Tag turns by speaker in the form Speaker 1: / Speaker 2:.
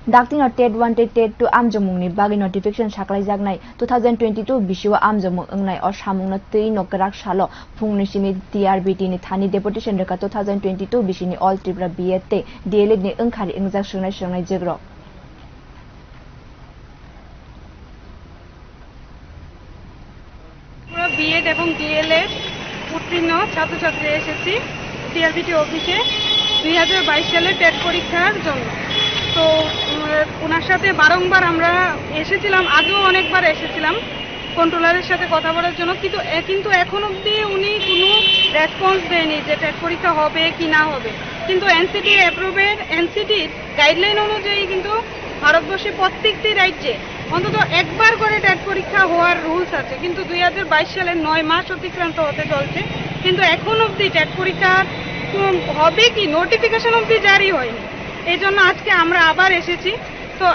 Speaker 1: Dakti tet-1 tet-2 amjokmungni bagwi notification sakhwlaijaknai 2022 bisio amjokmung wngnai or samungno tui no grak salo phungni sini TRBT ni thani deputation reka 2022 bisini all Tripura BEd DLEd ni wngkhari wngjaak songnai jegrok
Speaker 2: পুরো B Ed এবং D.El.Ed উত্তীর্ণ ছাত্রছাত্রী এসেছি TRBT অফিসে 2022 সালে TET পরীক্ষার জন্য। তো ওনার সাথে বারংবার আমরা এসেছিলাম, আগেও অনেকবার এসেছিলাম কন্ট্রোলারের সাথে কথা বলার জন্য, কিন্তু এখন অবধি উনি কোনো রেসপন্স দেয়নি যে টেট পরীক্ষা হবে কি না হবে। কিন্তু এনসিটির গাইডলাইন অনুযায়ী কিন্তু ভারতবর্ষে প্রত্যেকটি রাজ্যে অন্তত একবার করে টেট পরীক্ষা হওয়ার রুলস আছে, কিন্তু 2022 সালে 9 মাস অতিক্রান্ত হতে চলছে, কিন্তু এখন অবধি টেট পরীক্ষা হবে কি নোটিফিকেশন অবধি জারি হয়নি। এই জন্য আজকে আমরা আবার এসেছি। তো